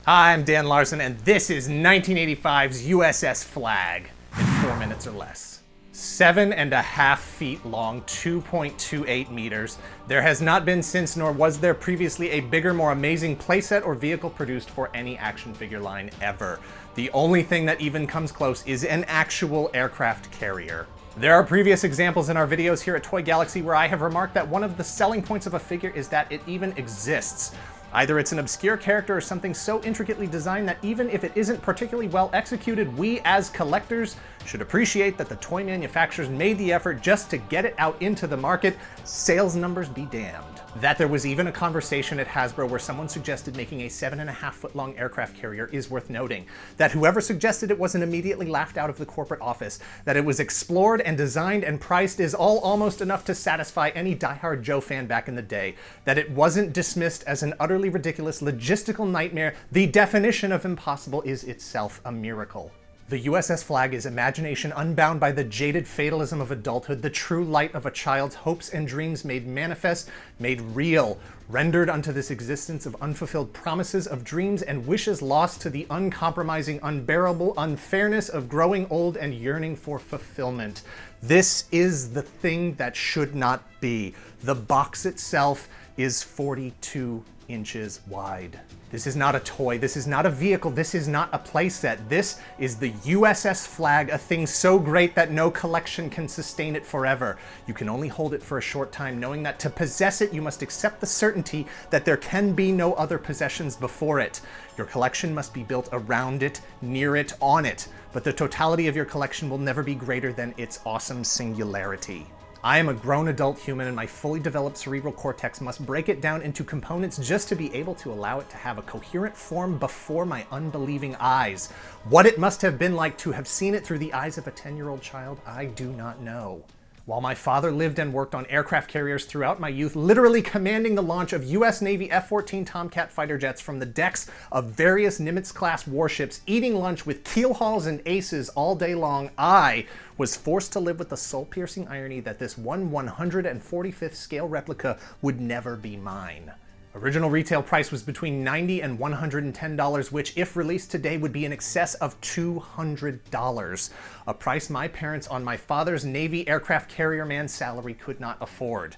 Hi, I'm Dan Larson, and this is 1985's USS Flagg in 4 minutes or less. 7.5 feet long, 2.28 meters. There has not been since, nor was there previously, a bigger, more amazing playset or vehicle produced for any action figure line ever. The only thing that even comes close is an actual aircraft carrier. There are previous examples in our videos here at Toy Galaxy where I have remarked that one of the selling points of a figure is that it even exists. Either it's an obscure character or something so intricately designed that even if it isn't particularly well executed, we as collectors should appreciate that the toy manufacturers made the effort just to get it out into the market. Sales numbers be damned. That there was even a conversation at Hasbro where someone suggested making a 7.5 foot long aircraft carrier is worth noting. That whoever suggested it wasn't immediately laughed out of the corporate office. That it was explored and designed and priced is all almost enough to satisfy any diehard Joe fan back in the day. That it wasn't dismissed as an utterly ridiculous logistical nightmare, the definition of impossible, is itself a miracle. The USS Flagg is imagination unbound by the jaded fatalism of adulthood, the true light of a child's hopes and dreams made manifest, made real, rendered unto this existence of unfulfilled promises of dreams and wishes lost to the uncompromising, unbearable unfairness of growing old and yearning for fulfillment. This is the thing that should not be. The box itself is 42 inches wide. This is not a toy, this is not a vehicle, this is not a playset. This is the USS Flagg, a thing so great that no collection can sustain it forever. You can only hold it for a short time, knowing that to possess it, you must accept the certainty that there can be no other possessions before it. Your collection must be built around it, near it, on it, but the totality of your collection will never be greater than its awesome singularity. I am a grown adult human and my fully developed cerebral cortex must break it down into components just to be able to allow it to have a coherent form before my unbelieving eyes. What it must have been like to have seen it through the eyes of a 10-year-old child, I do not know. While my father lived and worked on aircraft carriers throughout my youth, literally commanding the launch of U.S. Navy F-14 Tomcat fighter jets from the decks of various Nimitz-class warships, eating lunch with keelhauls and aces all day long, I was forced to live with the soul-piercing irony that this 1/145th scale replica would never be mine. Original retail price was between $90 and $110, which, if released today, would be in excess of $200. A price my parents on my father's Navy aircraft carrier man salary could not afford.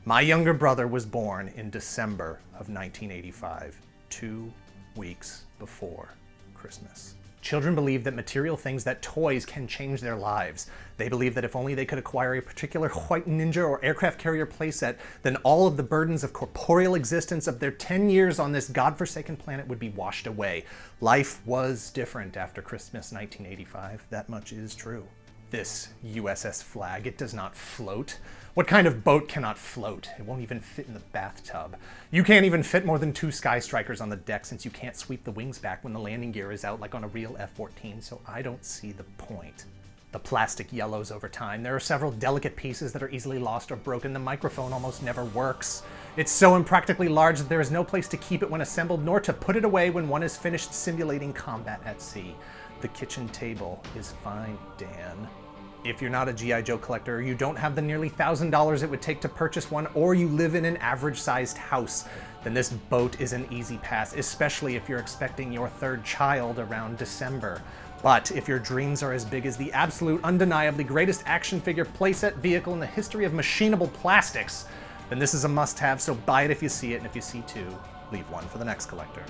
My younger brother was born in December of 1985, 2 weeks before Christmas. Children believe that material things, that toys, can change their lives. They believe that if only they could acquire a particular white ninja or aircraft carrier playset, then all of the burdens of corporeal existence of their 10 years on this godforsaken planet would be washed away. Life was different after Christmas 1985. That much is true. This USS Flagg, it does not float. What kind of boat cannot float? It won't even fit in the bathtub. You can't even fit more than 2 Sky Strikers on the deck since you can't sweep the wings back when the landing gear is out like on a real F-14, so I don't see the point. The plastic yellows over time. There are several delicate pieces that are easily lost or broken. The microphone almost never works. It's so impractically large that there is no place to keep it when assembled, nor to put it away when one is finished simulating combat at sea. The kitchen table is fine, Dan. If you're not a G.I. Joe collector, or you don't have the nearly $1,000 it would take to purchase one, or you live in an average-sized house, then this boat is an easy pass, especially if you're expecting your 3rd child around December. But if your dreams are as big as the absolute, undeniably greatest action figure playset vehicle in the history of machinable plastics, then this is a must-have, so buy it if you see it, and if you see 2, leave 1 for the next collector.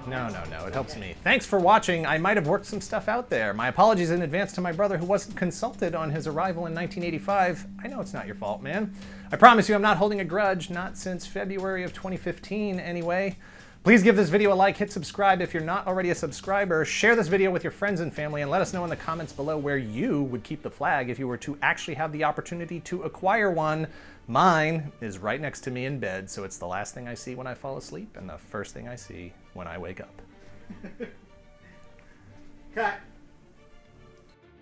No, it helps me. Thanks for watching. I might have worked some stuff out there. My apologies in advance to my brother who wasn't consulted on his arrival in 1985. I know it's not your fault, man. I promise you I'm not holding a grudge, not since February of 2015 anyway. Please give this video a like, hit subscribe if you're not already a subscriber, share this video with your friends and family, and let us know in the comments below where you would keep the Flagg if you were to actually have the opportunity to acquire one. Mine is right next to me in bed, so it's the last thing I see when I fall asleep and the first thing I see when I wake up. Cut.